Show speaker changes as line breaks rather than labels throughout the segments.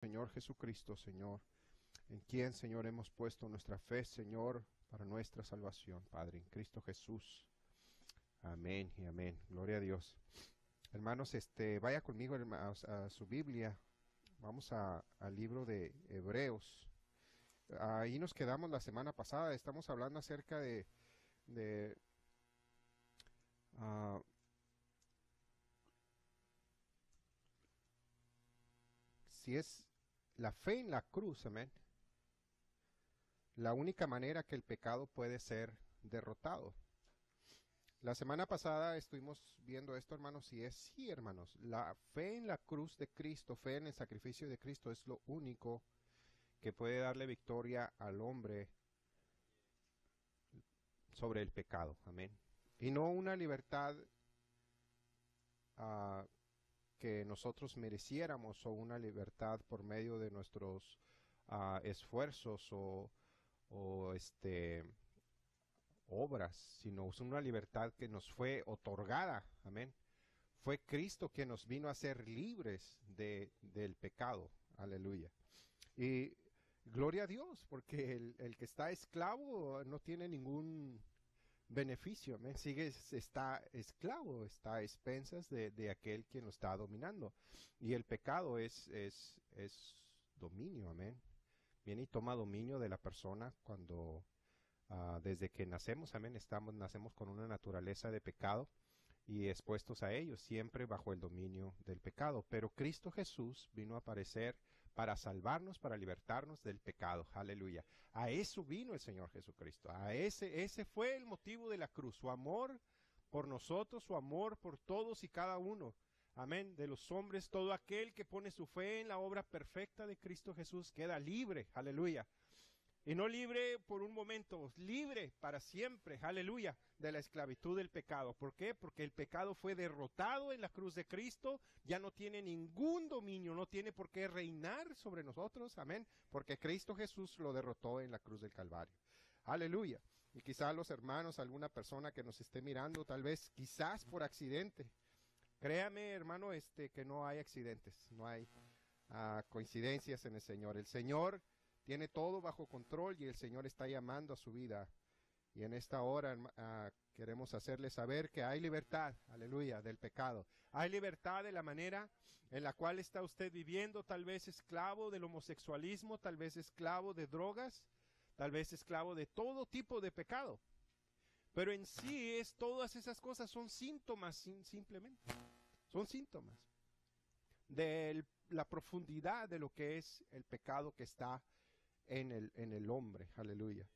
Señor Jesucristo, Señor, en quien, Señor, hemos puesto nuestra fe, Señor, para nuestra salvación, Padre, en Cristo Jesús. Amén y amén. Gloria a Dios. Hermanos, vaya conmigo a su Biblia. Vamos al libro de Hebreos. Ahí nos quedamos la semana pasada. Estamos hablando acerca de si es la fe en la cruz, amén, la única manera que el pecado puede ser derrotado. La semana pasada estuvimos viendo esto, hermanos, y es sí, hermanos, la fe en la cruz de Cristo, fe en el sacrificio de Cristo es lo único que puede darle victoria al hombre sobre el pecado, amén. Y no una libertad que nosotros mereciéramos o una libertad por medio de nuestros esfuerzos o obras, sino es una libertad que nos fue otorgada, amén. Fue Cristo quien nos vino a ser libres del pecado, aleluya. Y gloria a Dios, porque el que está esclavo no tiene ningún beneficio, amén. Está esclavo, está a expensas de aquel quien lo está dominando. Y el pecado es dominio, amén. Viene y toma dominio de la persona cuando desde que nacemos, amén, nacemos con una naturaleza de pecado y expuestos a ellos, siempre bajo el dominio del pecado. Pero Cristo Jesús vino a aparecer para salvarnos, para libertarnos del pecado. Aleluya. A eso vino el Señor Jesucristo. Ese fue el motivo de la cruz. Su amor por nosotros, su amor por todos y cada uno. Amén. De los hombres, todo aquel que pone su fe en la obra perfecta de Cristo Jesús queda libre. Aleluya. Y no libre por un momento, libre para siempre, aleluya, de la esclavitud del pecado. ¿Por qué? Porque el pecado fue derrotado en la cruz de Cristo, ya no tiene ningún dominio, no tiene por qué reinar sobre nosotros, amén, porque Cristo Jesús lo derrotó en la cruz del Calvario. Aleluya. Y quizás los hermanos, alguna persona que nos esté mirando, tal vez, quizás por accidente. Créame, hermano, que no hay accidentes, no hay coincidencias en el Señor. El Señor tiene todo bajo control y el Señor está llamando a su vida. Y en esta hora queremos hacerle saber que hay libertad, aleluya, del pecado. Hay libertad de la manera en la cual está usted viviendo, tal vez esclavo del homosexualismo, tal vez esclavo de drogas, tal vez esclavo de todo tipo de pecado. Pero en sí todas esas cosas son síntomas simplemente. Son síntomas de la profundidad de lo que es el pecado que está en el hombre, aleluya.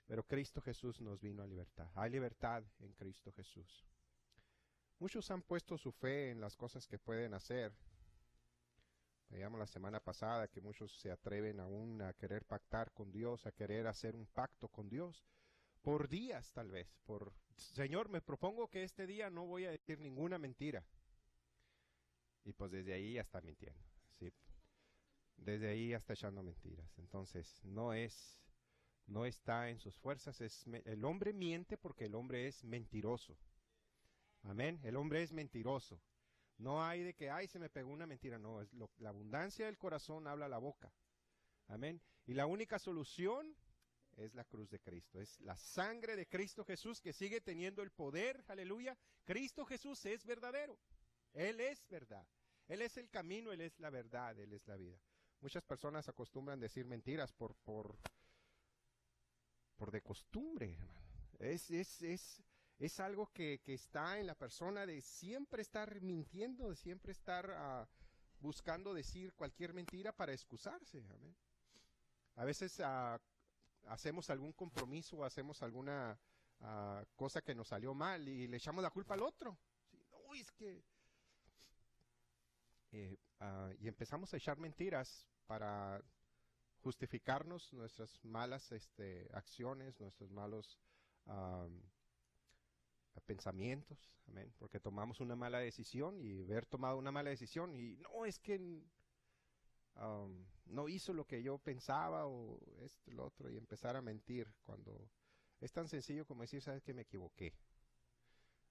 Pero Cristo Jesús nos vino a libertad. Hay libertad en Cristo Jesús. Muchos han puesto su fe en las cosas que pueden hacer. Veíamos la semana pasada que muchos se atreven aún a querer pactar con Dios, a querer hacer un pacto con Dios, por días tal vez. Señor, me propongo que este día no voy a decir ninguna mentira. Y pues desde ahí ya está mintiendo, ¿sí? Desde ahí ya está echando mentiras. Entonces, no está en sus fuerzas. El hombre miente porque el hombre es mentiroso. Amén. El hombre es mentiroso. No hay de que, ay, se me pegó una mentira. No, la abundancia del corazón habla la boca. Amén. Y la única solución es la cruz de Cristo. Es la sangre de Cristo Jesús que sigue teniendo el poder. Aleluya. Cristo Jesús es verdadero. Él es verdad. Él es el camino, Él es la verdad, Él es la vida. Muchas personas acostumbran decir mentiras por de costumbre, hermano. Es algo que está en la persona de siempre estar mintiendo, de siempre estar buscando decir cualquier mentira para excusarse. Amén. A veces hacemos algún compromiso, hacemos alguna cosa que nos salió mal y le echamos la culpa al otro. ¿Sí? No, es que... y empezamos a echar mentiras para justificarnos nuestras malas acciones, nuestros malos pensamientos, amén, porque tomamos una mala decisión y haber tomado una mala decisión y no, es que no hizo lo que yo pensaba o esto, lo otro, y empezar a mentir cuando es tan sencillo como decir, sabes que me equivoqué.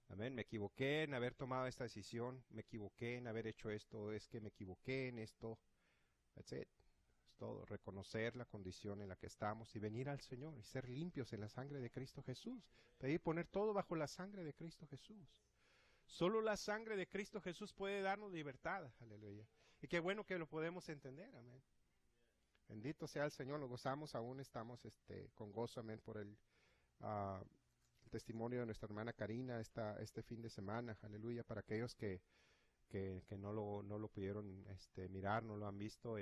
Amén, me equivoqué en haber tomado esta decisión, me equivoqué en haber hecho esto, es que me equivoqué en esto. That's it. Es todo. Reconocer la condición en la que estamos y venir al Señor y ser limpios en la sangre de Cristo Jesús. Pedir poner todo bajo la sangre de Cristo Jesús. Solo la sangre de Cristo Jesús puede darnos libertad. Aleluya. Y qué bueno que lo podemos entender. Amén. Bendito sea el Señor. Lo gozamos, aún estamos con gozo. Amén. Por el testimonio de nuestra hermana Karina este fin de semana. Aleluya. Para aquellos que no lo pudieron mirar, no lo han visto,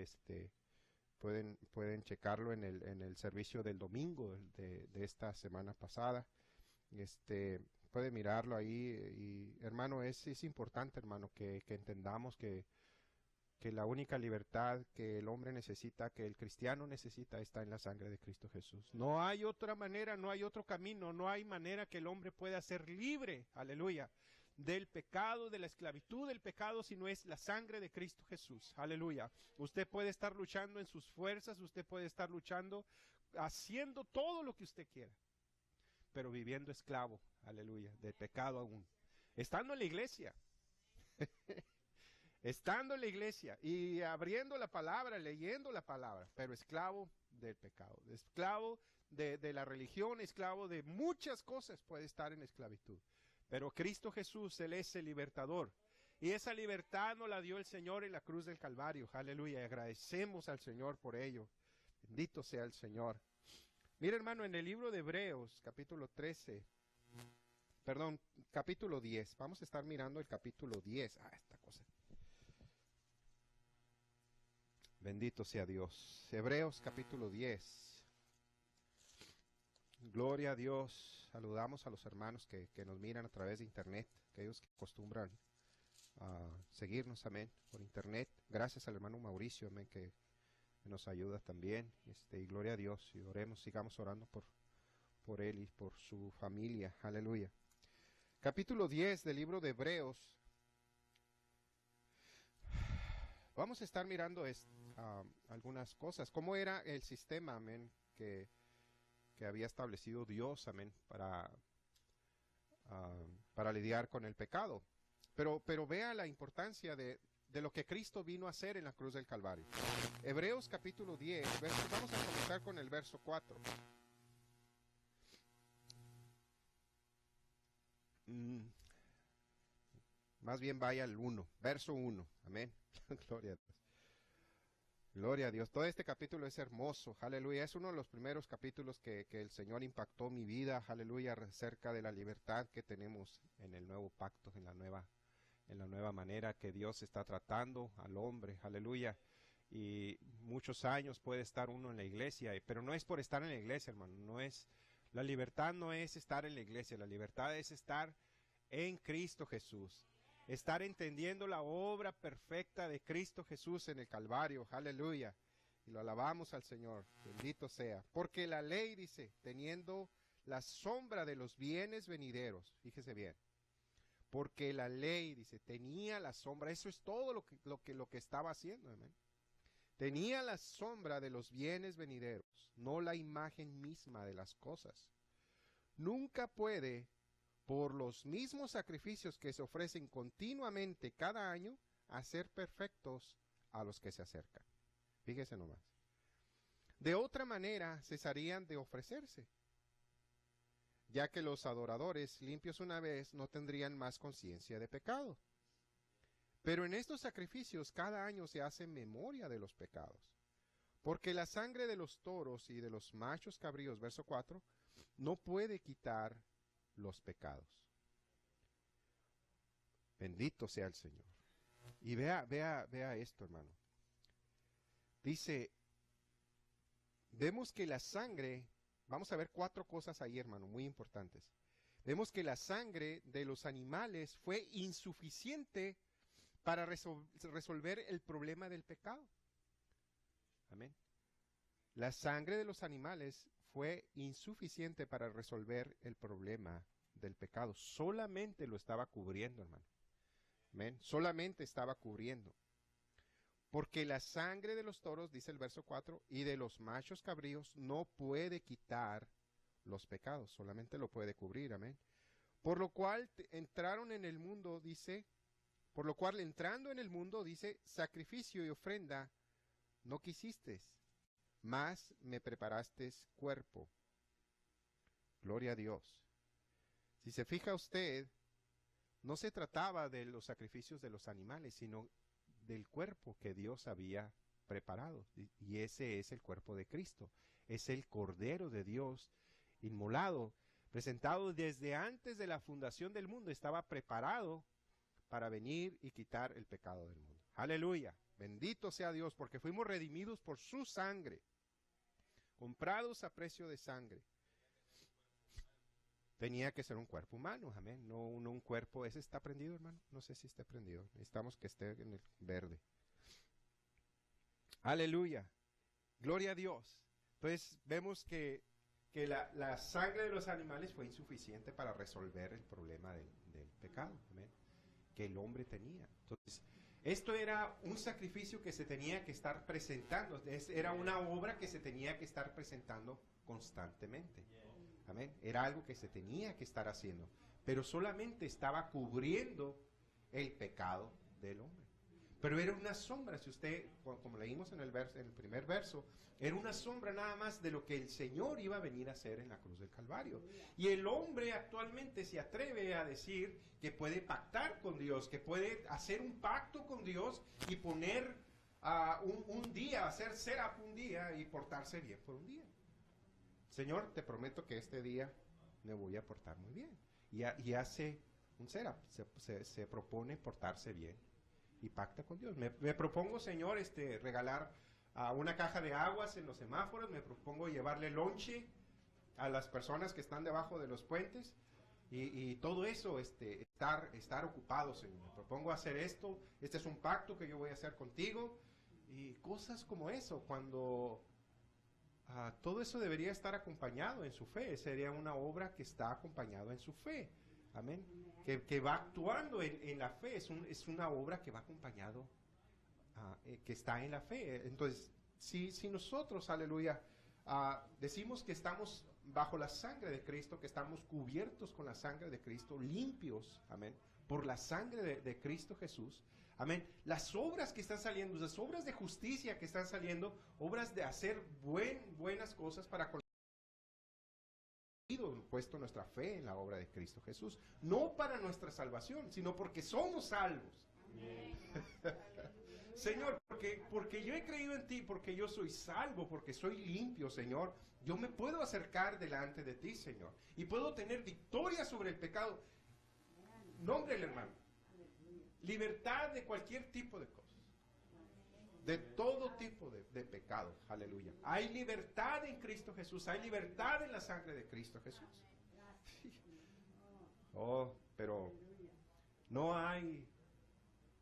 pueden checarlo en el servicio del domingo de esta semana pasada. Puede mirarlo ahí. Y hermano, es importante, hermano, que entendamos que la única libertad que el hombre necesita, que el cristiano necesita, está en la sangre de Cristo Jesús. No hay otra manera, no hay otro camino, no hay manera que el hombre pueda ser libre, aleluya, del pecado, de la esclavitud del pecado, si no es la sangre de Cristo Jesús, aleluya. Usted puede estar luchando en sus fuerzas, usted puede estar luchando, haciendo todo lo que usted quiera, pero viviendo esclavo, aleluya, del pecado aún, estando en la iglesia. Estando en la iglesia y abriendo la palabra, leyendo la palabra, pero esclavo del pecado, esclavo de la religión, esclavo de muchas cosas, puede estar en esclavitud. Pero Cristo Jesús, Él es el libertador. Y esa libertad nos la dio el Señor en la cruz del Calvario. Aleluya, agradecemos al Señor por ello. Bendito sea el Señor. Mira, hermano, en el libro de Hebreos, capítulo 10. Vamos a estar mirando el capítulo 10. Esta cosa. Bendito sea Dios. Hebreos capítulo 10. Gloria a Dios. Saludamos a los hermanos que nos miran a través de internet, aquellos que acostumbran a seguirnos, amén, por internet. Gracias al hermano Mauricio, amén, que nos ayuda también. Y gloria a Dios. Y oremos, sigamos orando por él y por su familia. Aleluya. Capítulo 10 del libro de Hebreos. Vamos a estar mirando algunas cosas. ¿Cómo era el sistema, amén, que había establecido Dios, amén, para lidiar con el pecado? Pero vea la importancia de lo que Cristo vino a hacer en la cruz del Calvario. Hebreos capítulo 10, vamos a comenzar con el verso 4. Más bien vaya al 1, verso 1, amén. Gloria a Dios. Gloria a Dios. Todo este capítulo es hermoso, aleluya. Es uno de los primeros capítulos que el Señor impactó mi vida, aleluya, acerca de la libertad que tenemos en el nuevo pacto, en la nueva manera que Dios está tratando al hombre, aleluya. Y muchos años puede estar uno en la iglesia, pero no es por estar en la iglesia, hermano. La libertad no es estar en la iglesia, la libertad es estar en Cristo Jesús. Estar entendiendo la obra perfecta de Cristo Jesús en el Calvario, aleluya, y lo alabamos al Señor, bendito sea, porque la ley dice, teniendo la sombra de los bienes venideros, fíjese bien, porque la ley dice, tenía la sombra, eso es todo lo que estaba haciendo, amén. Tenía la sombra de los bienes venideros, no la imagen misma de las cosas. Nunca puede, por los mismos sacrificios que se ofrecen continuamente cada año, hacer perfectos a los que se acercan. Fíjese nomás. De otra manera cesarían de ofrecerse, ya que los adoradores, limpios una vez, no tendrían más conciencia de pecado. Pero en estos sacrificios cada año se hace memoria de los pecados, porque la sangre de los toros y de los machos cabríos, verso 4, no puede quitar los pecados. Bendito sea el Señor. Y vea esto, hermano. Dice, vemos que la sangre, vamos a ver 4 cosas ahí, hermano, muy importantes. Vemos que la sangre de los animales fue insuficiente para resolver el problema del pecado. Amén. La sangre de los animales fue insuficiente para resolver el problema del pecado. Solamente lo estaba cubriendo, hermano. Amén. Solamente estaba cubriendo. Porque la sangre de los toros, dice el verso 4, y de los machos cabríos no puede quitar los pecados, solamente lo puede cubrir, amén. Por lo cual entraron en el mundo, dice, por lo cual entrando en el mundo, dice, sacrificio y ofrenda no quisiste, mas me preparaste cuerpo. Gloria a Dios. Si se fija usted, no se trataba de los sacrificios de los animales, sino del cuerpo que Dios había preparado. Y ese es el cuerpo de Cristo. Es el Cordero de Dios inmolado, presentado desde antes de la fundación del mundo. Estaba preparado para venir y quitar el pecado del mundo. Aleluya. Bendito sea Dios, porque fuimos redimidos por su sangre, comprados a precio de sangre. Tenía que ser un cuerpo humano, amén. No un cuerpo. ¿Ese está prendido, hermano? No sé si está prendido. Necesitamos que esté en el verde. Aleluya. Gloria a Dios. Entonces vemos que la sangre de los animales fue insuficiente para resolver el problema del pecado, amén, que el hombre tenía. Entonces, esto era un sacrificio que se tenía que estar presentando. Era una obra que se tenía que estar presentando constantemente. Amén. Era algo que se tenía que estar haciendo, pero solamente estaba cubriendo el pecado del hombre. Pero era una sombra, si usted, como leímos en el primer verso, era una sombra nada más de lo que el Señor iba a venir a hacer en la cruz del Calvario. Y el hombre actualmente se atreve a decir que puede pactar con Dios, que puede hacer un pacto con Dios y poner un día, hacer setup un día y portarse bien por un día. Señor, te prometo que este día me voy a portar muy bien. Y hace un setup, se propone portarse bien y pacta con Dios. Me propongo, Señor, regalar una caja de aguas en los semáforos. Me propongo llevarle lonche a las personas que están debajo de los puentes. Y todo eso, estar ocupado, Señor. Me propongo hacer esto. Este es un pacto que yo voy a hacer contigo. Y cosas como eso, cuando... todo eso debería estar acompañado en su fe. Sería una obra que está acompañado en su fe. Amén. Que va actuando en la fe. Es una obra que va acompañado, que está en la fe. Entonces, si nosotros, aleluya, decimos que estamos bajo la sangre de Cristo, que estamos cubiertos con la sangre de Cristo, limpios, amén, por la sangre de Cristo Jesús. Amén. Las obras que están saliendo, las obras de justicia que están saliendo, obras de hacer buenas cosas para puesto nuestra fe en la obra de Cristo Jesús, no para nuestra salvación, sino porque somos salvos. Señor, porque yo he creído en ti, porque yo soy salvo, porque soy limpio, Señor, yo me puedo acercar delante de ti, Señor, y puedo tener victoria sobre el pecado. Nómbrele, hermano. Libertad de cualquier tipo de cosas. De todo tipo de pecado. Aleluya. Hay libertad en Cristo Jesús. Hay libertad en la sangre de Cristo Jesús. Oh, pero no hay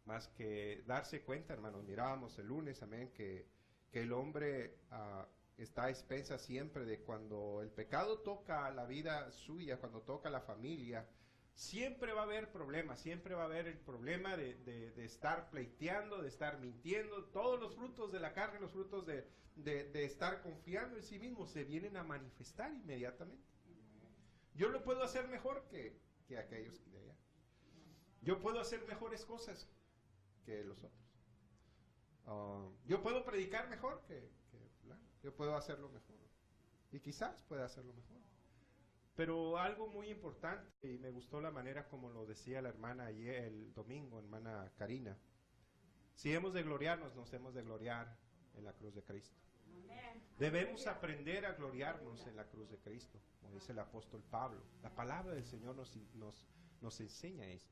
más que darse cuenta, hermanos. Mirábamos el lunes, amén, que el hombre está a expensas siempre de cuando el pecado toca la vida suya, cuando toca la familia. Siempre va a haber problemas, siempre va a haber el problema de estar pleiteando, de estar mintiendo. Todos los frutos de la carne, los frutos de estar confiando en sí mismo se vienen a manifestar inmediatamente. Yo lo puedo hacer mejor que aquellos de allá. Yo puedo hacer mejores cosas que los otros. Yo puedo predicar mejor que yo puedo hacerlo mejor. Y quizás pueda hacerlo mejor. Pero algo muy importante, y me gustó la manera como lo decía la hermana ayer, el domingo, hermana Karina. Si hemos de gloriarnos, nos hemos de gloriar en la cruz de Cristo. Debemos aprender a gloriarnos en la cruz de Cristo, como dice el apóstol Pablo. La palabra del Señor nos enseña eso.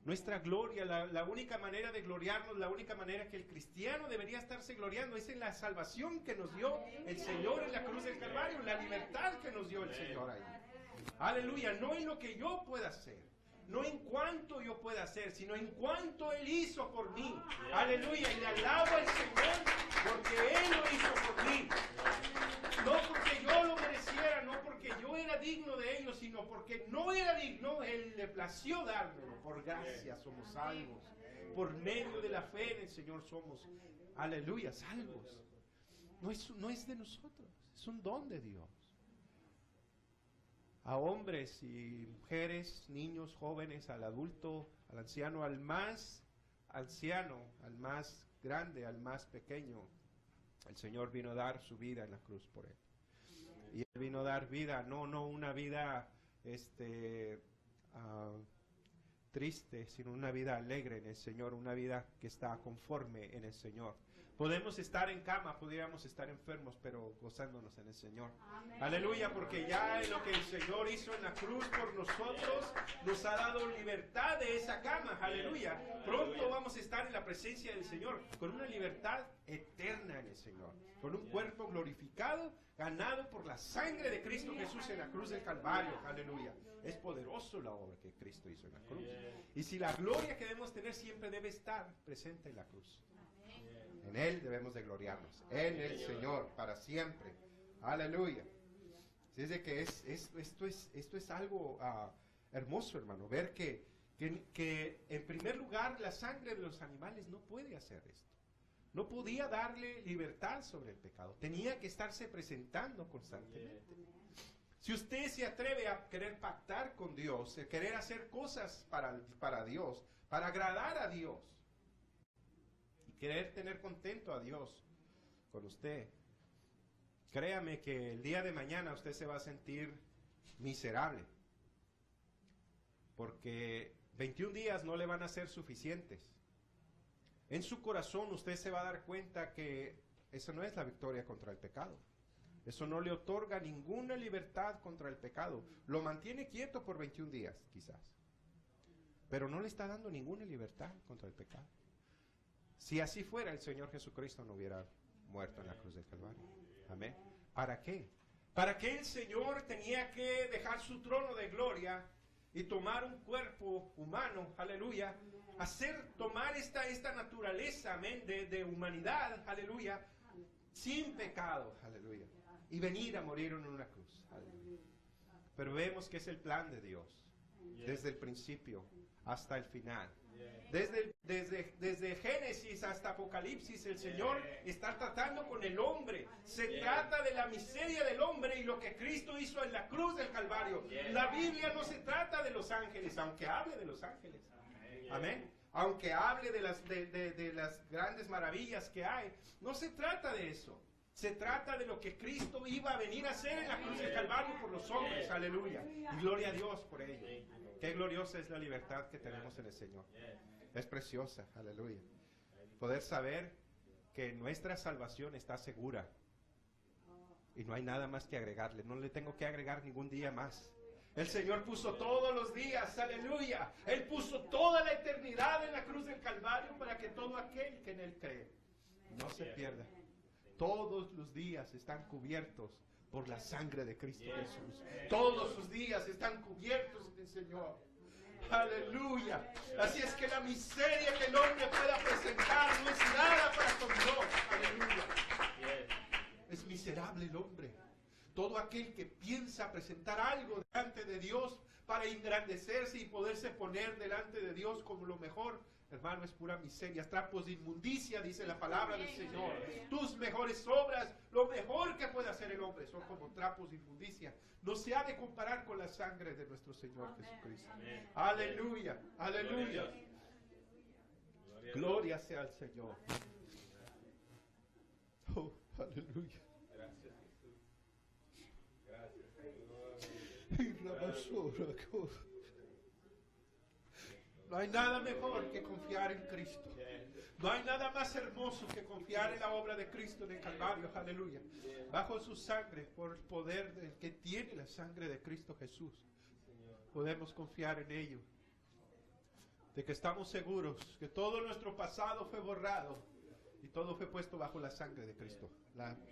Nuestra gloria, la única manera de gloriarnos, la única manera que el cristiano debería estarse gloriando es en la salvación que nos dio el Señor en la cruz del Calvario, la libertad que nos dio el Señor ahí. Aleluya, no en lo que yo pueda hacer, no en cuanto yo pueda hacer, sino en cuanto Él hizo por mí. Aleluya, y le alabo al Señor porque Él lo hizo por mí. No porque yo lo mereciera, no porque yo era digno de ello, sino porque no era digno, Él le plació dármelo. Por gracia somos salvos. Por medio de la fe en el Señor somos, aleluya, salvos. No es de nosotros, es un don de Dios. A hombres y mujeres, niños, jóvenes, al adulto, al anciano, al más anciano, al más grande, al más pequeño. El Señor vino a dar su vida en la cruz por él. Y él vino a dar vida, no una vida triste, sino una vida alegre en el Señor, una vida que está conforme en el Señor. Podemos estar en cama, podríamos estar enfermos, pero gozándonos en el Señor. Amén. Aleluya, porque ya en lo que el Señor hizo en la cruz por nosotros, nos ha dado libertad de esa cama. Aleluya. Pronto vamos a estar en la presencia del Señor, con una libertad eterna en el Señor, con un cuerpo glorificado, ganado por la sangre de Cristo Jesús en la cruz del Calvario. Aleluya. Es poderoso la obra que Cristo hizo en la cruz. Y si la gloria que debemos tener siempre debe estar presente en la cruz. En Él debemos de gloriarnos, en el Señor, para siempre. Aleluya. Así es de que esto es algo hermoso, hermano, ver que en primer lugar la sangre de los animales no puede hacer esto. No podía darle libertad sobre el pecado. Tenía que estarse presentando constantemente. Si usted se atreve a querer pactar con Dios, a querer hacer cosas para Dios, para agradar a Dios, querer tener contento a Dios con usted, créame que el día de mañana usted se va a sentir miserable, porque 21 días no le van a ser suficientes. En su corazón usted se va a dar cuenta que eso no es la victoria contra el pecado. Eso no le otorga ninguna libertad contra el pecado. Lo mantiene quieto por 21 días, quizás, pero no le está dando ninguna libertad contra el pecado. Si así fuera, el Señor Jesucristo no hubiera muerto en la cruz del Calvario. Amén. ¿Para qué? ¿Para qué el Señor tenía que dejar su trono de gloria y tomar un cuerpo humano? Aleluya. Tomar esta naturaleza, amén, de humanidad, aleluya, sin pecado, aleluya, y venir a morir en una cruz, aleluya. Pero vemos que es el plan de Dios, desde el principio hasta el final. Desde Génesis hasta Apocalipsis, el Señor está tratando con el hombre. Se trata de la miseria del hombre y lo que Cristo hizo en la cruz del Calvario. La Biblia no se trata de los ángeles, aunque hable de los ángeles. Amén. Aunque hable de las grandes maravillas que hay, no se trata de eso. Se trata de lo que Cristo iba a venir a hacer en la cruz del Calvario por los hombres. Aleluya. Y gloria a Dios por ello. Qué gloriosa es la libertad que tenemos en el Señor. Es preciosa, aleluya. Poder saber que nuestra salvación está segura. Y no hay nada más que agregarle. No le tengo que agregar ningún día más. El Señor puso todos los días, aleluya. Él puso toda la eternidad en la cruz del Calvario para que todo aquel que en Él cree no se pierda. Todos los días están cubiertos por la sangre de Cristo Jesús. Todos sus días están cubiertos en el Señor. Aleluya. Así es que la miseria que el hombre pueda presentar no es nada para con Dios. Aleluya. Es miserable el hombre. Todo aquel que piensa presentar algo delante de Dios para engrandecerse y poderse poner delante de Dios como lo mejor, hermano, es pura miseria, trapos de inmundicia, dice la palabra del Señor. Tus mejores obras, lo mejor que puede hacer el hombre, son como trapos de inmundicia. No se ha de comparar con la sangre de nuestro Señor Jesucristo. Aleluya, aleluya. Gloria sea al Señor. Oh, aleluya.
Gracias, Jesús. Gracias, Señor.
No hay nada mejor que confiar en Cristo. No hay nada más hermoso que confiar en la obra de Cristo en el Calvario. Aleluya. Bajo su sangre, por el poder del que tiene la sangre de Cristo Jesús, podemos confiar en ello. De que estamos seguros que todo nuestro pasado fue borrado y todo fue puesto bajo la sangre de Cristo.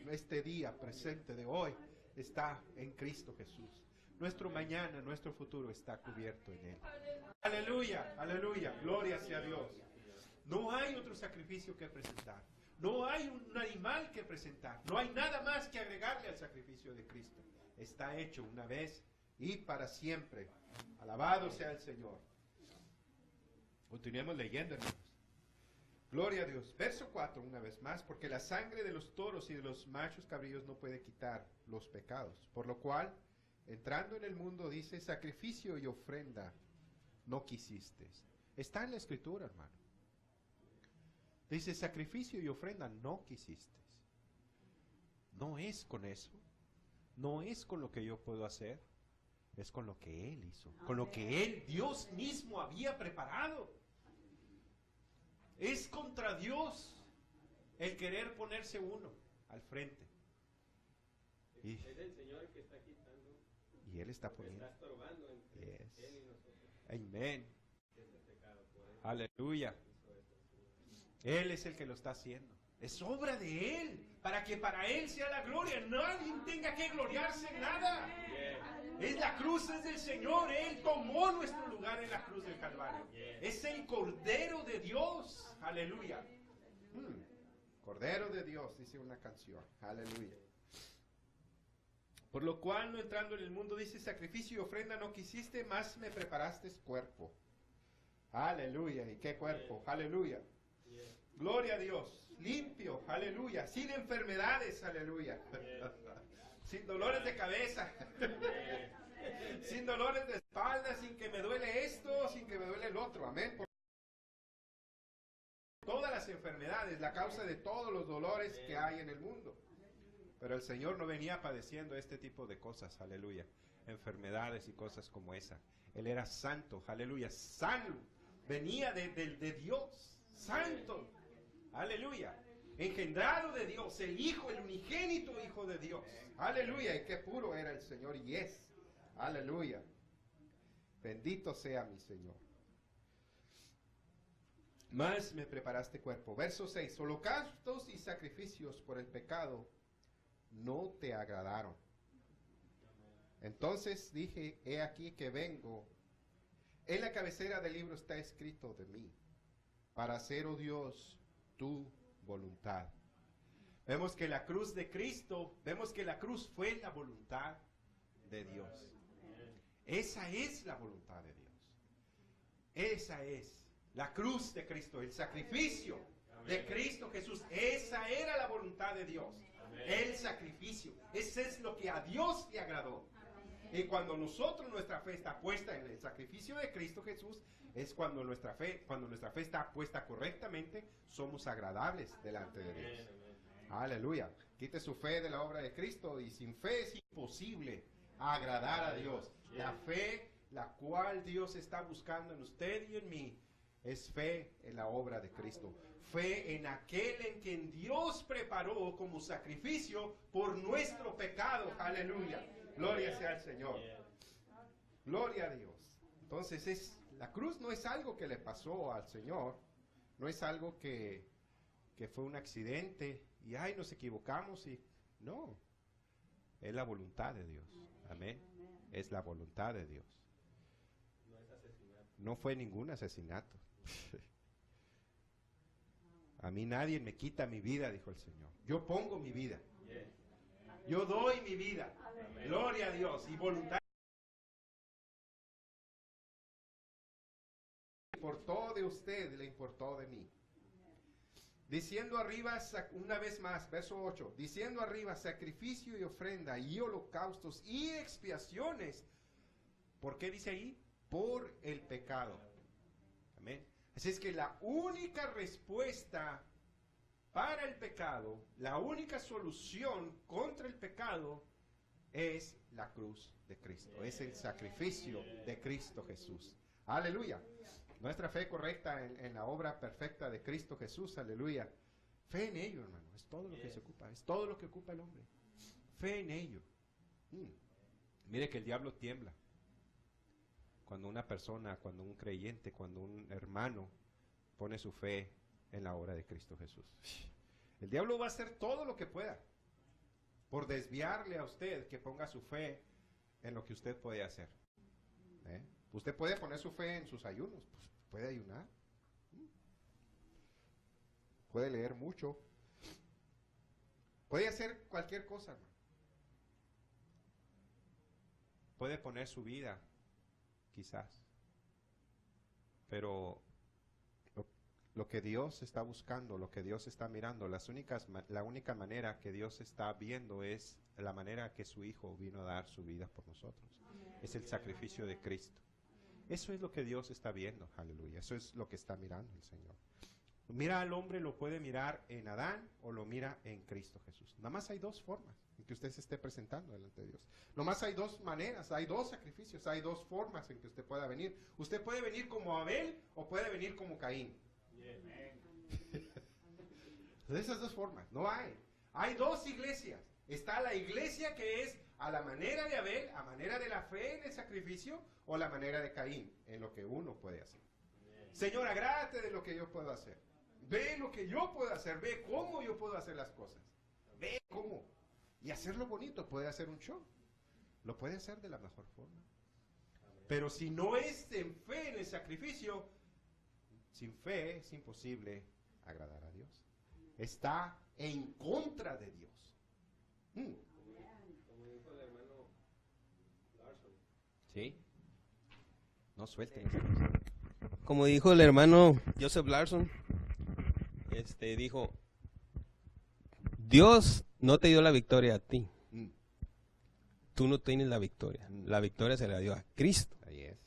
Este día presente de hoy está en Cristo Jesús. Nuestro mañana, nuestro futuro está cubierto en Él. Aleluya, aleluya, gloria sea a Dios. No hay otro sacrificio que presentar. No hay un animal que presentar. No hay nada más que agregarle al sacrificio de Cristo. Está hecho una vez y para siempre. Alabado sea el Señor. Continuemos leyendo, hermanos. Gloria a Dios. Verso 4, una vez más. Porque la sangre de los toros y de los machos cabríos no puede quitar los pecados. Por lo cual, entrando en el mundo, dice, sacrificio y ofrenda no quisiste. Está en la Escritura, hermano. Dice, sacrificio y ofrenda no quisiste. no es con eso, no es con lo que yo puedo hacer, es con lo que Él hizo, con lo que Él, Dios mismo, había preparado. Es contra Dios el querer ponerse uno al frente.
Es el Señor que está quitando.
Y Él está
Que
poniendo.
está estorbando entre Él y nosotros.
Amén.
Este pecado, por eso
Aleluya.
hizo eso.
Él es el que lo está haciendo. Es obra de Él, para que para Él sea la gloria. Nadie tenga que gloriarse en nada. Es la cruz, es del Señor. Él tomó nuestro lugar en la cruz del Calvario. Es el Cordero de Dios. Aleluya. Cordero de Dios, dice una canción. Aleluya. Por lo cual, no entrando en el mundo, dice, sacrificio y ofrenda no quisiste, más me preparaste cuerpo. Aleluya. ¿Y qué cuerpo? Aleluya. Gloria a Dios. Limpio. Aleluya. Sin enfermedades. Aleluya. Sin dolores de cabeza. Sin dolores de espalda, sin que me duele esto, sin que me duele el otro. Amén. Por todas las enfermedades, la causa de todos los dolores que hay en el mundo. Pero el Señor no venía padeciendo este tipo de cosas, aleluya, enfermedades y cosas como esa. Él era santo, aleluya, sano, venía de Dios, santo, aleluya, engendrado de Dios, el Hijo, el unigénito Hijo de Dios, aleluya, y qué puro era el Señor y es, aleluya, bendito sea mi Señor. Más me preparaste cuerpo. Verso 6, holocaustos y sacrificios por el pecado no te agradaron. Entonces dije, he aquí que vengo. En la cabecera del libro está escrito de mí, para hacer, oh Dios, tu voluntad. Vemos que la cruz de Cristo, vemos que la cruz fue la voluntad de Dios. Esa es la voluntad de Dios. Esa es la cruz de Cristo, el sacrificio de Cristo Jesús. Esa era la voluntad de Dios. El sacrificio. Ese es lo que a Dios le agradó. Y cuando nuestra fe está puesta en el sacrificio de Cristo Jesús, es cuando nuestra fe está puesta correctamente, somos agradables delante de Dios. Aleluya. Quite su fe de la obra de Cristo y sin fe es imposible agradar a Dios. La fe, la cual Dios está buscando en usted y en mí, es fe en la obra de Cristo. Fe en aquel en quien Dios preparó como sacrificio por nuestro pecado. Aleluya. Gloria sea al Señor. Gloria a Dios. Entonces la cruz no es algo que le pasó al Señor. No es algo que fue un accidente y ay, nos equivocamos y no. Es la voluntad de Dios. Amén. Es la voluntad de Dios.
No es asesinato.
No fue ningún asesinato. A mí nadie me quita mi vida, dijo el Señor. Yo pongo mi vida. Yo doy mi vida. Gloria a Dios. Y voluntad. Le importó de usted, le importó de mí. Diciendo arriba, una vez más, verso 8. Diciendo arriba, sacrificio y ofrenda y holocaustos y expiaciones. ¿Por qué dice ahí? Por el pecado. Amén. Así es que la única respuesta para el pecado, la única solución contra el pecado es la cruz de Cristo, es el sacrificio de Cristo Jesús. Aleluya. Nuestra fe correcta en la obra perfecta de Cristo Jesús, aleluya. Fe en ello, hermano, es todo lo que se ocupa, es todo lo que ocupa el hombre. Fe en ello. Mire que el diablo tiembla cuando una persona, cuando un creyente, cuando un hermano pone su fe en la obra de Cristo Jesús. El diablo va a hacer todo lo que pueda por desviarle a usted que ponga su fe en lo que usted puede hacer. Usted puede poner su fe en sus ayunos, pues puede ayunar, puede leer mucho, puede hacer cualquier cosa, hermano. Puede poner su vida, quizás, pero lo que Dios está buscando, lo que Dios está mirando, la única manera que Dios está viendo es la manera que su Hijo vino a dar su vida por nosotros. Es el sacrificio de Cristo. Eso es lo que Dios está viendo, aleluya. Eso es lo que está mirando el Señor. Mira al hombre, lo puede mirar en Adán o lo mira en Cristo Jesús. Nada más hay dos formas en que usted se esté presentando delante de Dios. Nomás hay dos maneras, hay dos sacrificios, hay dos formas en que usted pueda venir. Usted puede venir como Abel o puede venir como Caín. De esas dos formas, no hay. Hay dos iglesias. Está la iglesia que es a la manera de Abel, a manera de la fe en el sacrificio, o la manera de Caín, en lo que uno puede hacer. Señor, agrádate de lo que yo puedo hacer. Ve lo que yo puedo hacer, ve cómo yo puedo hacer las cosas. Ve cómo. Y hacerlo bonito, puede hacer un show. Lo puede hacer de la mejor forma. Pero si no es en fe en el sacrificio, sin fe es imposible agradar a Dios. Está en contra de Dios.
Como dijo el hermano Larson.
¿Sí? No suelten esa cosa.
Como dijo el hermano Joseph Larson, dijo, Dios no te dio la victoria a ti. Tú no tienes la victoria. La victoria se la dio a Cristo.
Ahí es.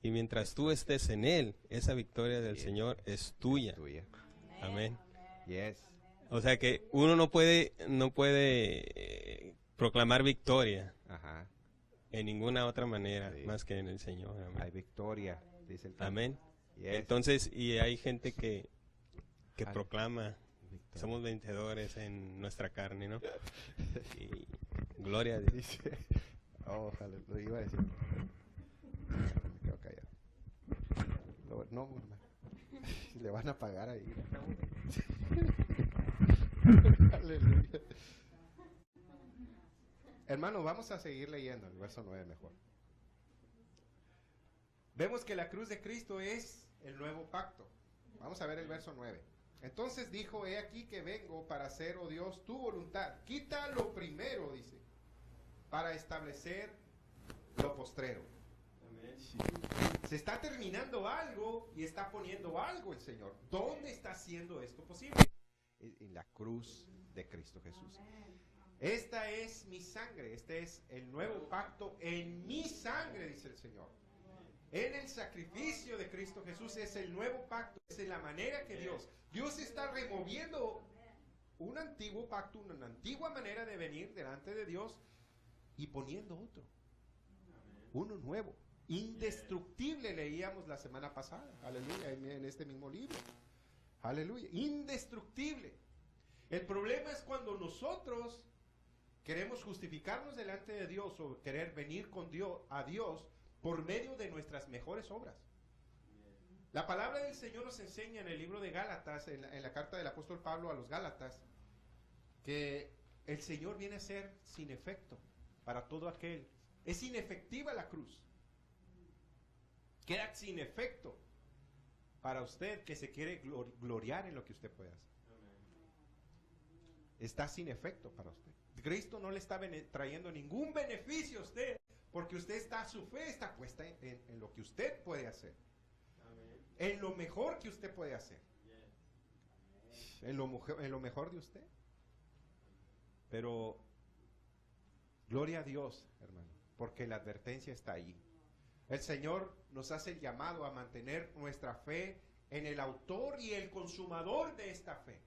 Y mientras tú estés en Él, esa victoria del Señor es tuya.
Tuya.
Amén.
Yes.
O sea que uno no puede proclamar victoria
Ajá.
en ninguna otra manera
Sí.
más que en el Señor. Amén.
Hay victoria, dice el canto.
Amén.
Yes.
Entonces, y hay gente que
Ay.
proclama,
Victoria.
somos vencedores en nuestra carne, ¿no? Y gloria a Dios.
Dice, ojalá, lo iba a decir. Me quedo callado. No, hermano. Le van a pagar ahí. Aleluya. Hermano, vamos a seguir leyendo el verso 9 mejor. Vemos que la cruz de Cristo es el nuevo pacto. Vamos a ver el verso 9. Entonces dijo, he aquí que vengo para hacer, oh Dios, tu voluntad. Quita lo primero, dice, para establecer lo postrero. Se está terminando algo y está poniendo algo el Señor. ¿Dónde está haciendo esto posible? En la cruz de Cristo Jesús. Esta es mi sangre, este es el nuevo pacto en mi sangre, dice el Señor. En el sacrificio de Cristo Jesús es el nuevo pacto, es la manera que Dios está removiendo un antiguo pacto, una antigua manera de venir delante de Dios y poniendo otro, uno nuevo, indestructible, leíamos la semana pasada, aleluya, en este mismo libro, aleluya, indestructible. El problema es cuando nosotros queremos justificarnos delante de Dios o querer venir con Dios a Dios por medio de nuestras mejores obras. La palabra del Señor nos enseña en el libro de Gálatas, en la carta del apóstol Pablo a los Gálatas, que el Señor viene a ser sin efecto para todo aquel. Es inefectiva la cruz. Queda sin efecto para usted que se quiere gloriar en lo que usted puede hacer. Está sin efecto para usted. Cristo no le está trayendo ningún beneficio a usted, porque su fe está puesta en lo que usted puede hacer. En lo mejor que usted puede hacer. En lo mejor de usted. Pero gloria a Dios, hermano, porque la advertencia está ahí. El Señor nos hace el llamado a mantener nuestra fe en el autor y el consumador de esta fe.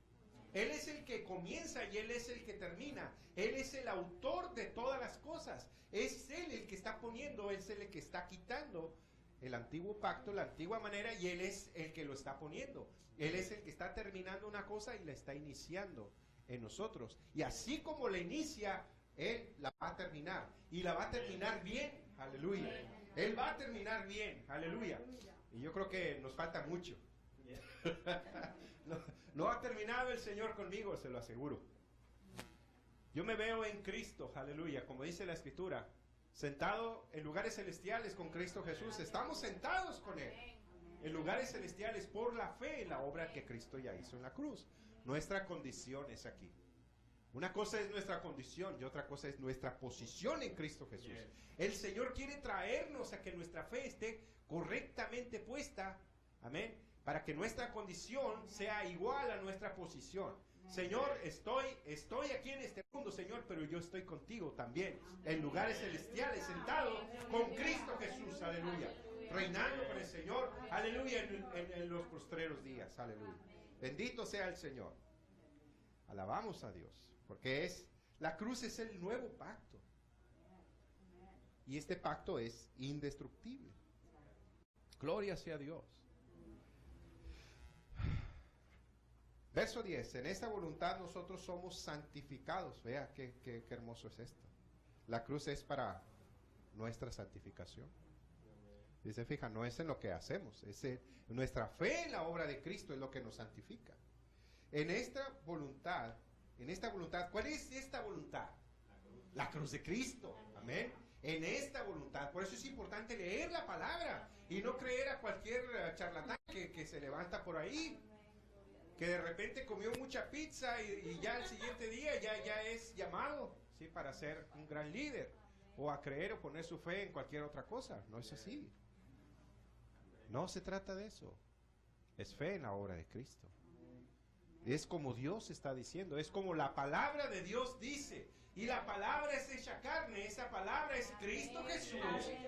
Él es el que comienza y Él es el que termina. Él es el autor de todas las cosas. Es Él el que está poniendo, es Él el que está quitando el antiguo pacto, la antigua manera, y Él es el que lo está poniendo. Él es el que está terminando una cosa y la está iniciando en nosotros. Y así como la inicia, Él la va a terminar. Y la va a terminar bien, aleluya. Él va a terminar bien, aleluya. Y yo creo que nos falta mucho. No ha terminado el Señor conmigo, se lo aseguro. Yo me veo en Cristo, aleluya, como dice la Escritura, sentado en lugares celestiales con Cristo Jesús. Estamos sentados con Él en lugares celestiales por la fe en la obra que Cristo ya hizo en la cruz. Nuestra condición es aquí. Una cosa es nuestra condición y otra cosa es nuestra posición en Cristo Jesús. El Señor quiere traernos a que nuestra fe esté correctamente puesta, amén, para que nuestra condición sea igual a nuestra posición. Señor, estoy aquí en este mundo, Señor, pero yo estoy contigo también, en lugares celestiales, sentado con Cristo Jesús, aleluya, reinando con el Señor, aleluya, en los postreros días, aleluya. Bendito sea el Señor. Alabamos a Dios, porque la cruz es el nuevo pacto. Y este pacto es indestructible. Gloria sea a Dios. Verso 10. En esta voluntad nosotros somos santificados. Vea qué hermoso es esto. La cruz es para nuestra santificación. Y se fija, no es en lo que hacemos, nuestra fe en la obra de Cristo es lo que nos santifica. En esta voluntad, ¿cuál es esta voluntad? La cruz de Cristo. Amén. En esta voluntad, por eso es importante leer la palabra y no creer a cualquier charlatán que se levanta por ahí, que de repente comió mucha pizza y ya el siguiente día ya es llamado, ¿sí?, para ser un gran líder, o a creer o poner su fe en cualquier otra cosa. No es así. No se trata de eso. Es fe en la obra de Cristo. Es como Dios está diciendo, es como la palabra de Dios dice. Y la palabra es hecha carne, esa palabra es Cristo Jesús,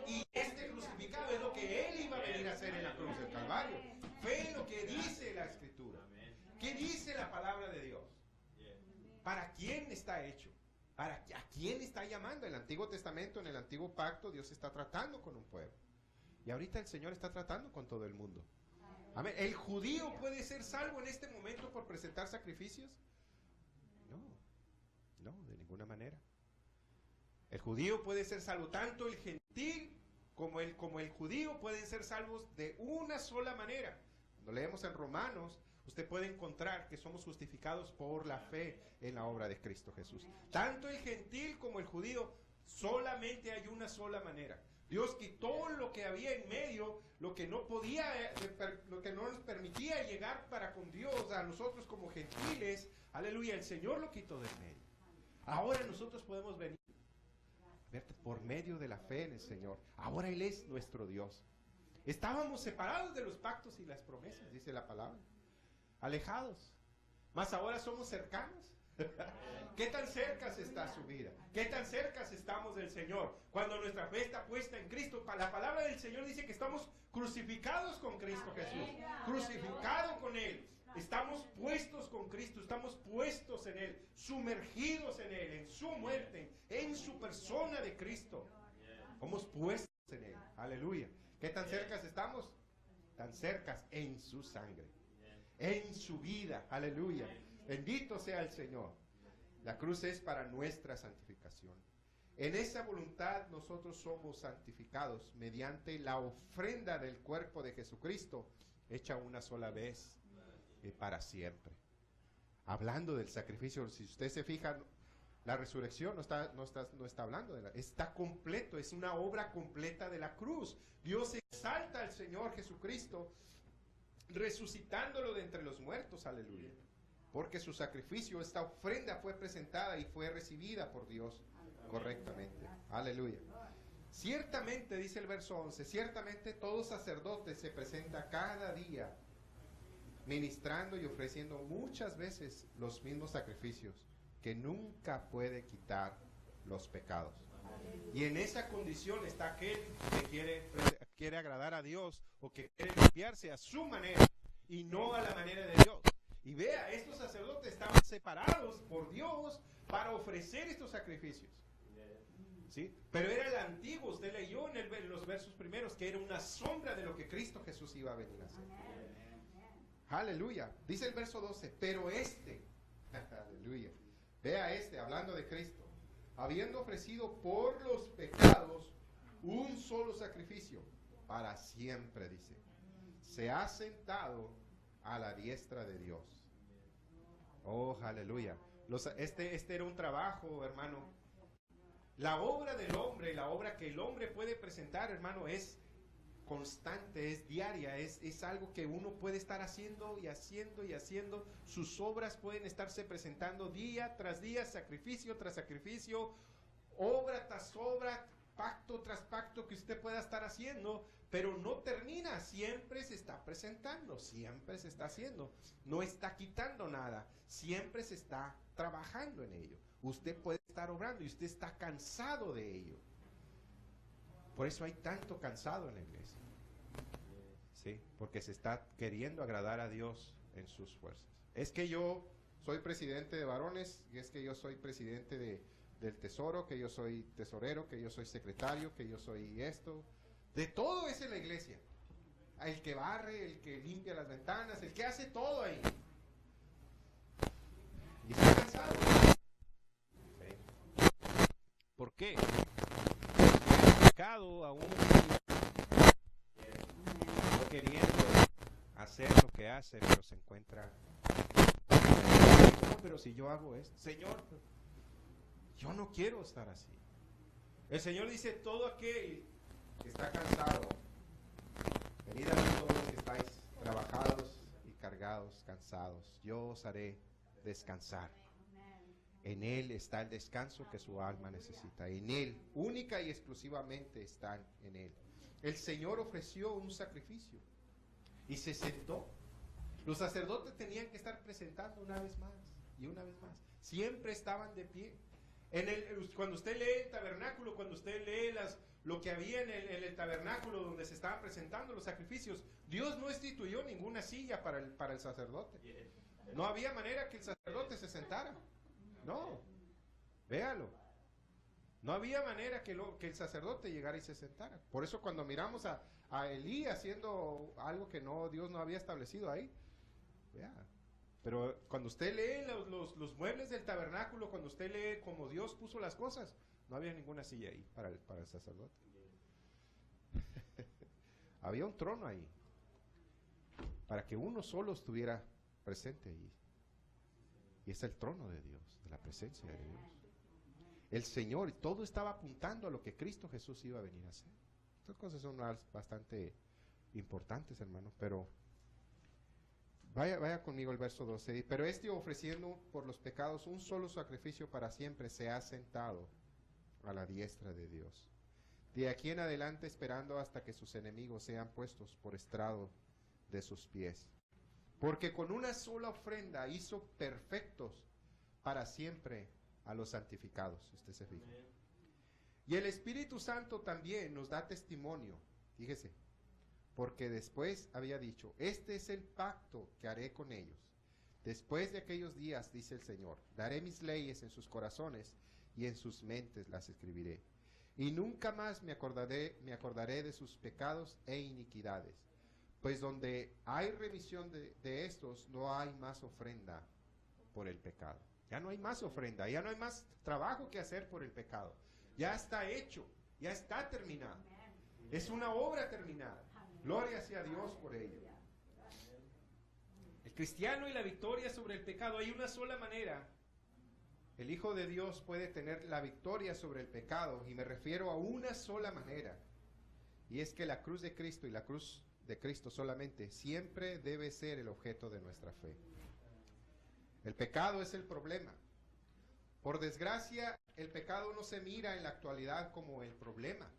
y este crucificado es lo que Él iba a venir a hacer en la cruz del Calvario. Fe en lo que dice la Escritura. ¿Qué dice la palabra de Dios? ¿Para quién está hecho? ¿A quién está llamando? En el Antiguo Testamento, en el Antiguo Pacto, Dios está tratando con un pueblo. Y ahorita el Señor está tratando con todo el mundo. Amén. ¿El judío puede ser salvo en este momento por presentar sacrificios? No, de ninguna manera. El judío puede ser salvo, tanto el gentil como el judío pueden ser salvos de una sola manera. Cuando leemos en Romanos, usted puede encontrar que somos justificados por la fe en la obra de Cristo Jesús. Tanto el gentil como el judío, solamente hay una sola manera. Dios quitó lo que había en medio, lo que no nos permitía llegar para con Dios a nosotros como gentiles. Aleluya, el Señor lo quitó del medio. Ahora nosotros podemos venir por medio de la fe en el Señor. Ahora Él es nuestro Dios. Estábamos separados de los pactos y las promesas, dice la palabra. Alejados. Mas ahora somos cercanos. ¿Qué tan cerca está su vida? ¿Qué tan cerca estamos del Señor? Cuando nuestra fe está puesta en Cristo, la palabra del Señor dice que estamos crucificados con Cristo Jesús. Crucificados con Él. Estamos puestos con Cristo, estamos puestos en Él, sumergidos en Él, en su muerte, en su persona de Cristo. Estamos puestos en Él. Aleluya. ¿Qué tan cerca estamos? Tan cerca en su sangre, en su vida. Aleluya. Bendito sea el Señor. La cruz es para nuestra santificación. En esa voluntad nosotros somos santificados mediante la ofrenda del cuerpo de Jesucristo, hecha una sola vez y para siempre. Hablando del sacrificio, si usted se fija, la resurrección no está hablando está completo, es una obra completa de la cruz. Dios exalta al Señor Jesucristo, resucitándolo de entre los muertos, aleluya. Porque su sacrificio, esta ofrenda fue presentada y fue recibida por Dios correctamente. Aleluya. Ciertamente, dice el verso 11, ciertamente todo sacerdote se presenta cada día ministrando y ofreciendo muchas veces los mismos sacrificios, que nunca puede quitar los pecados. Y en esa condición está aquel que quiere agradar a Dios, o que quiere limpiarse a su manera y no a la manera de Dios. Y vea, estos sacerdotes estaban separados por Dios para ofrecer estos sacrificios. ¿Sí? Pero era el antiguo, usted leyó en los versos primeros, que era una sombra de lo que Cristo Jesús iba a venir a hacer. Aleluya. Dice el verso 12, pero aleluya. Vea hablando de Cristo, habiendo ofrecido por los pecados un solo sacrificio, para siempre, dice, se ha sentado a la diestra de Dios. Oh, aleluya. Este era un trabajo, hermano. La obra del hombre, la obra que el hombre puede presentar, hermano, es constante, es diaria, es algo que uno puede estar haciendo y haciendo y haciendo. Sus obras pueden estarse presentando día tras día, sacrificio tras sacrificio, obra tras obra, pacto tras pacto que usted pueda estar haciendo, pero no termina, siempre se está presentando, siempre se está haciendo, no está quitando nada, siempre se está trabajando en ello. Usted puede estar obrando y usted está cansado de ello. Por eso hay tanto cansado en la iglesia. Sí, porque se está queriendo agradar a Dios en sus fuerzas. Es que yo soy presidente de varones, y es que yo soy presidente del tesoro, que yo soy tesorero, que yo soy secretario, que yo soy esto. De todo es en la iglesia. El que barre, el que limpia las ventanas, el que hace todo ahí. Y está cansado.
¿Por qué? El pecado aún
No queriendo hacer lo que hace, pero se encuentra. No, pero si yo hago esto, Señor, yo no quiero estar así. El Señor dice: todo aquel que está cansado, venid a mí todos los que estáis trabajados y cargados, cansados, yo os haré descansar. En Él está el descanso que su alma necesita. En Él, única y exclusivamente están en Él. El Señor ofreció un sacrificio y se sentó. Los sacerdotes tenían que estar presentando una vez más y una vez más. Siempre estaban de pie. Cuando usted lee el tabernáculo, cuando usted lee lo que había en el tabernáculo donde se estaban presentando los sacrificios, Dios no instituyó ninguna silla para el sacerdote. No había manera que el sacerdote se sentara. No, véalo. No había manera que el sacerdote llegara y se sentara. Por eso cuando miramos a Elí haciendo algo que Dios no había establecido ahí, vea. Pero cuando usted lee los muebles del tabernáculo, cuando usted lee cómo Dios puso las cosas, no había ninguna silla ahí para el sacerdote. Había un trono ahí, para que uno solo estuviera presente allí. Y es el trono de Dios, de la presencia de Dios. El Señor, todo estaba apuntando a lo que Cristo Jesús iba a venir a hacer. Estas cosas son bastante importantes, hermanos, pero vaya conmigo el verso 12. Pero ofreciendo por los pecados un solo sacrificio para siempre, se ha sentado a la diestra de Dios. De aquí en adelante, esperando hasta que sus enemigos sean puestos por estrado de sus pies. Porque con una sola ofrenda hizo perfectos para siempre a los santificados. Usted se fija. Y el Espíritu Santo también nos da testimonio. Fíjese. Porque después había dicho: este es el pacto que haré con ellos. Después de aquellos días, dice el Señor, daré mis leyes en sus corazones y en sus mentes las escribiré. Y nunca más me acordaré de sus pecados e iniquidades. Pues donde hay remisión de estos, no hay más ofrenda por el pecado. Ya no hay más ofrenda, ya no hay más trabajo que hacer por el pecado. Ya está hecho, ya está terminado. Es una obra terminada. Gloria sea a Dios por ello. El cristiano y la victoria sobre el pecado, hay una sola manera. El Hijo de Dios puede tener la victoria sobre el pecado, y me refiero a una sola manera. Y es que la cruz de Cristo y la cruz de Cristo solamente siempre debe ser el objeto de nuestra fe. El pecado es el problema. Por desgracia, el pecado no se mira en la actualidad como el problema.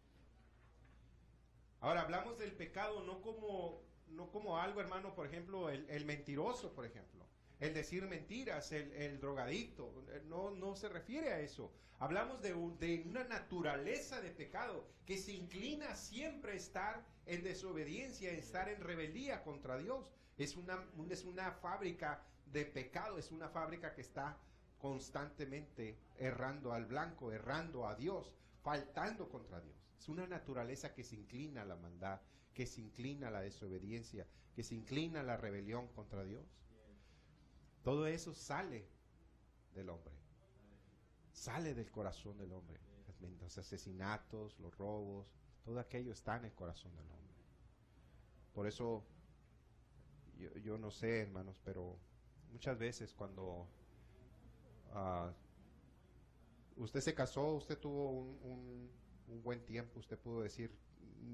Ahora, hablamos del pecado no como algo, hermano, por ejemplo, el mentiroso, por ejemplo. El decir mentiras, el drogadicto, no se refiere a eso. Hablamos de una naturaleza de pecado que se inclina siempre a estar en desobediencia, a estar en rebeldía contra Dios. Es una fábrica de pecado, es una fábrica que está constantemente errando al blanco, errando a Dios, faltando contra Dios. Es una naturaleza que se inclina a la maldad, que se inclina a la desobediencia, que se inclina a la rebelión contra Dios. Todo eso sale del hombre, sale del corazón del hombre. Los asesinatos, los robos, todo aquello está en el corazón del hombre. Por eso, yo no sé, hermanos, pero muchas veces cuando usted se casó, usted tuvo un buen tiempo, usted pudo decir: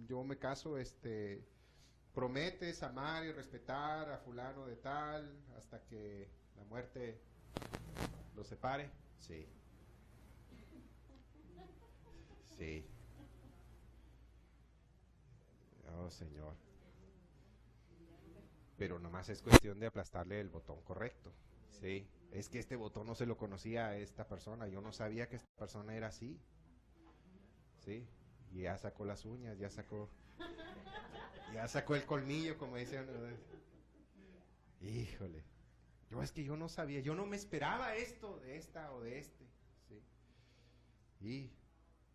yo me caso, prometes amar y respetar a fulano de tal hasta que la muerte los separe. Sí. Sí. Oh, Señor. Pero nomás es cuestión de aplastarle el botón correcto. Sí. Es que este botón no se lo conocía a esta persona. Yo no sabía que esta persona era así. Sí. Y ya sacó las uñas, ya sacó el colmillo, como dicen. Híjole, yo no sabía, yo no me esperaba esto de esta o de este, ¿sí? Y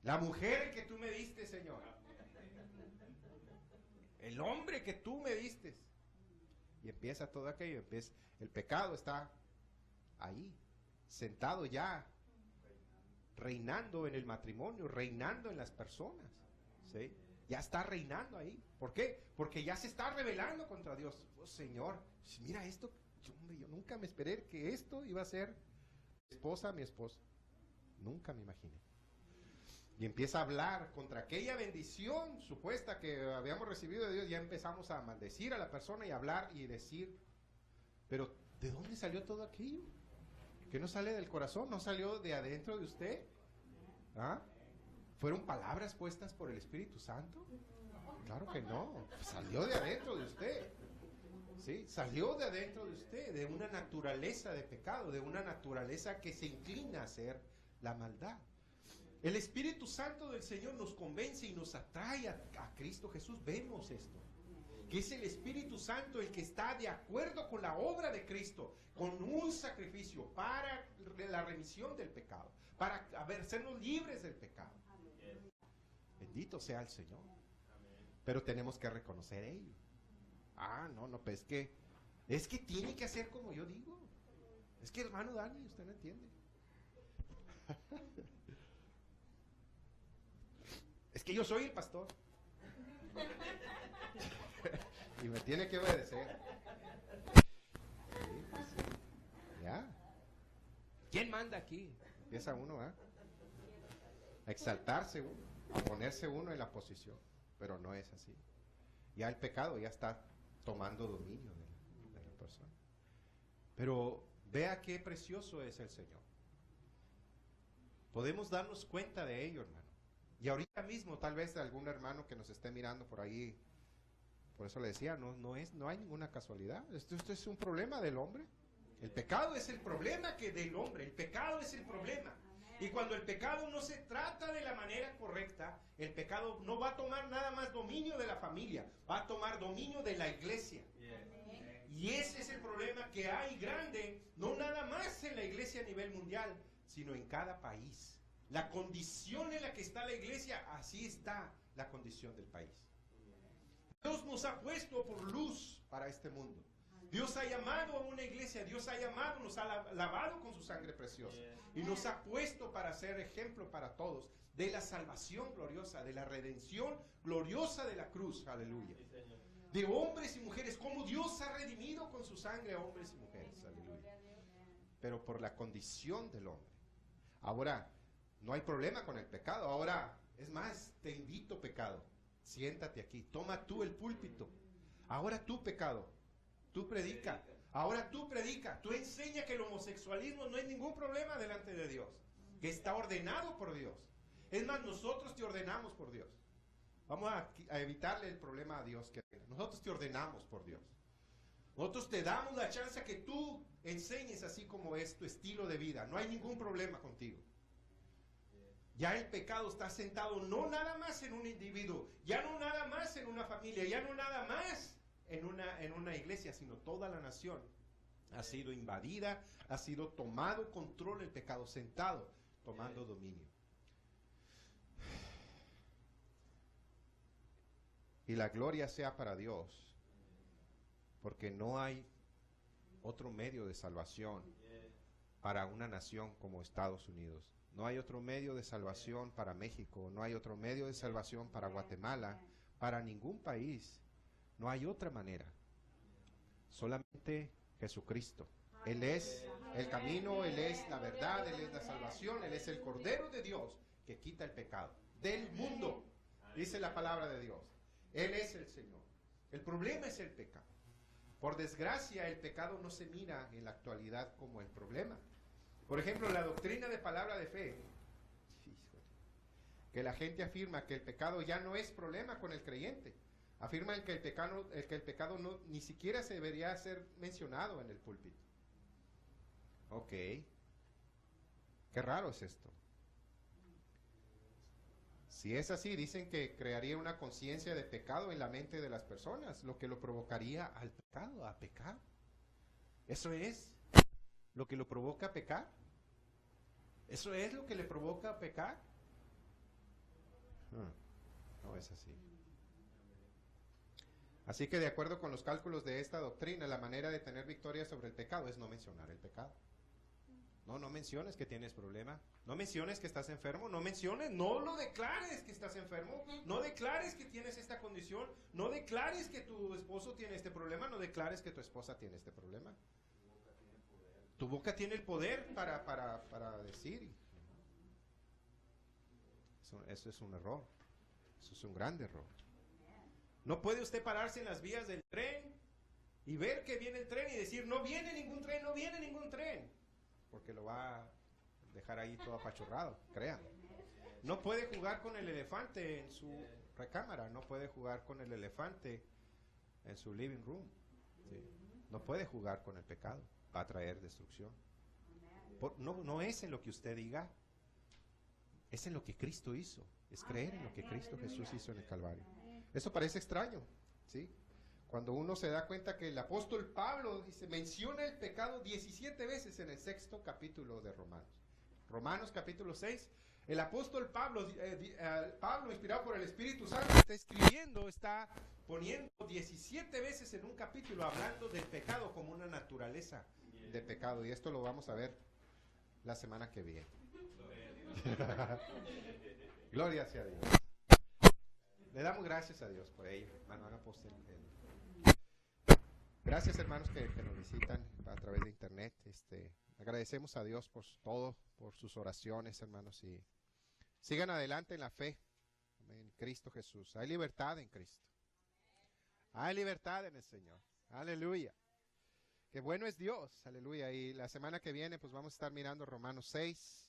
la mujer que tú me diste, Señor, el hombre que tú me diste, y empieza todo aquello, el pecado está ahí, sentado ya, reinando en el matrimonio, reinando en las personas, ¿sí? Ya está reinando ahí. ¿Por qué? Porque ya se está rebelando contra Dios. Oh, Señor, mira esto, yo nunca me esperé que esto iba a ser mi esposa. Nunca me imaginé. Y empieza a hablar contra aquella bendición supuesta que habíamos recibido de Dios. Ya empezamos a maldecir a la persona y hablar y decir, pero ¿de dónde salió todo aquello? ¿Que no sale del corazón? ¿No salió de adentro de usted? ¿Ah? ¿Fueron palabras puestas por el Espíritu Santo? Claro que no, salió de adentro de usted. ¿Sí? Salió de adentro de usted, de una naturaleza de pecado, de una naturaleza que se inclina a hacer la maldad. El Espíritu Santo del Señor nos convence y nos atrae a Cristo Jesús. Vemos esto, que es el Espíritu Santo el que está de acuerdo con la obra de Cristo, con un sacrificio para la remisión del pecado, para hacernos libres del pecado. Bendito sea el Señor. Pero tenemos que reconocer ello. No, pues es que tiene que hacer como yo digo. Es que, hermano Dani, usted no entiende. Es que yo soy el pastor. Y me tiene que obedecer. Sí, pues sí. Ya. ¿Quién manda aquí? Empieza uno, a exaltarse uno, a ponerse uno en la posición. Pero no es así. Ya el pecado ya está tomando dominio de la persona. Pero vea qué precioso es el Señor. Podemos darnos cuenta de ello, hermano. Y ahorita mismo, tal vez algún hermano que nos esté mirando por ahí, por eso le decía, no hay ninguna casualidad. Esto es un problema del hombre. El pecado es el problema del hombre. El pecado es el problema. Y cuando el pecado no se trata de la manera correcta, el pecado no va a tomar nada más dominio de la familia, va a tomar dominio de la iglesia. Y ese es el problema que hay grande, no nada más en la iglesia a nivel mundial, sino en cada país. La condición en la que está la iglesia, así está la condición del país. Dios nos ha puesto por luz para este mundo. Dios ha llamado a una iglesia, Dios ha llamado, nos ha lavado con su sangre preciosa y nos ha puesto para ser ejemplo para todos de la salvación gloriosa, de la redención gloriosa de la cruz, aleluya. De hombres y mujeres, como Dios ha redimido con su sangre a hombres y mujeres, aleluya. Pero por la condición del hombre. Ahora, no hay problema con el pecado. Ahora, es más, te invito, pecado, siéntate aquí, toma tú el púlpito. Ahora tú, pecado, tú predica. Ahora tú predica, tú enseña que el homosexualismo no es ningún problema delante de Dios, que está ordenado por Dios. Es más, nosotros te ordenamos por Dios. Vamos a evitarle el problema a Dios que nosotros te ordenamos por Dios. Nosotros te damos la chance que tú enseñes así como es tu estilo de vida. No hay ningún problema contigo. Ya el pecado está sentado no nada más en un individuo, ya no nada más en una familia, ya no nada más en una iglesia, sino toda la nación ha sido invadida, ha sido tomado control el pecado, sentado, tomando dominio. Y la gloria sea para Dios, porque no hay otro medio de salvación para una nación como Estados Unidos. No hay otro medio de salvación para México, no hay otro medio de salvación para Guatemala, para ningún país. No hay otra manera. Solamente Jesucristo. Él es el camino, Él es la verdad, Él es la salvación, Él es el Cordero de Dios que quita el pecado del mundo. Dice la palabra de Dios. Él es el Señor. El problema es el pecado. Por desgracia, el pecado no se mira en la actualidad como el problema. Por ejemplo, la doctrina de palabra de fe, que la gente afirma que el pecado ya no es problema con el creyente. Afirman que el pecado no, ni siquiera se debería ser mencionado en el púlpito. Ok. Qué raro es esto. Si es así, dicen que crearía una conciencia de pecado en la mente de las personas, lo que lo provocaría al pecado, a pecar. ¿Eso es lo que lo provoca a pecar? ¿Eso es lo que le provoca a pecar? No es así. Así que de acuerdo con los cálculos de esta doctrina, la manera de tener victoria sobre el pecado es no mencionar el pecado. No menciones que tienes problema. No menciones que estás enfermo. No menciones, no lo declares que estás enfermo. No declares que tienes esta condición. No declares que tu esposo tiene este problema. No declares que tu esposa tiene este problema. Tu boca tiene el poder para decir. Eso es un error. Eso es un gran error. No puede usted pararse en las vías del tren y ver que viene el tren y decir, no viene ningún tren, no viene ningún tren. Porque lo va a dejar ahí todo apachurrado, crean. No puede jugar con el elefante en su recámara, no puede jugar con el elefante en su living room. ¿Sí? No puede jugar con el pecado, va a traer destrucción. No es en lo que usted diga, es en lo que Cristo hizo, es creer en lo que Cristo Jesús hizo en el Calvario. Eso parece extraño, ¿sí? Cuando uno se da cuenta que el apóstol Pablo menciona el pecado 17 veces en el 6º capítulo de Romanos. Romanos capítulo 6, el apóstol Pablo, inspirado por el Espíritu Santo, está poniendo 17 veces en un capítulo hablando del pecado como una naturaleza de pecado. Y esto lo vamos a ver la semana que viene. Gloria sea a Dios. Le damos gracias a Dios por ello, hermano apóstol. Gracias, hermanos, que nos visitan a través de internet. Agradecemos a Dios por todo, por sus oraciones, hermanos, y sigan adelante en la fe en Cristo Jesús. Hay libertad en Cristo. Hay libertad en el Señor. Aleluya. Qué bueno es Dios. Aleluya. Y la semana que viene, pues vamos a estar mirando Romanos 6.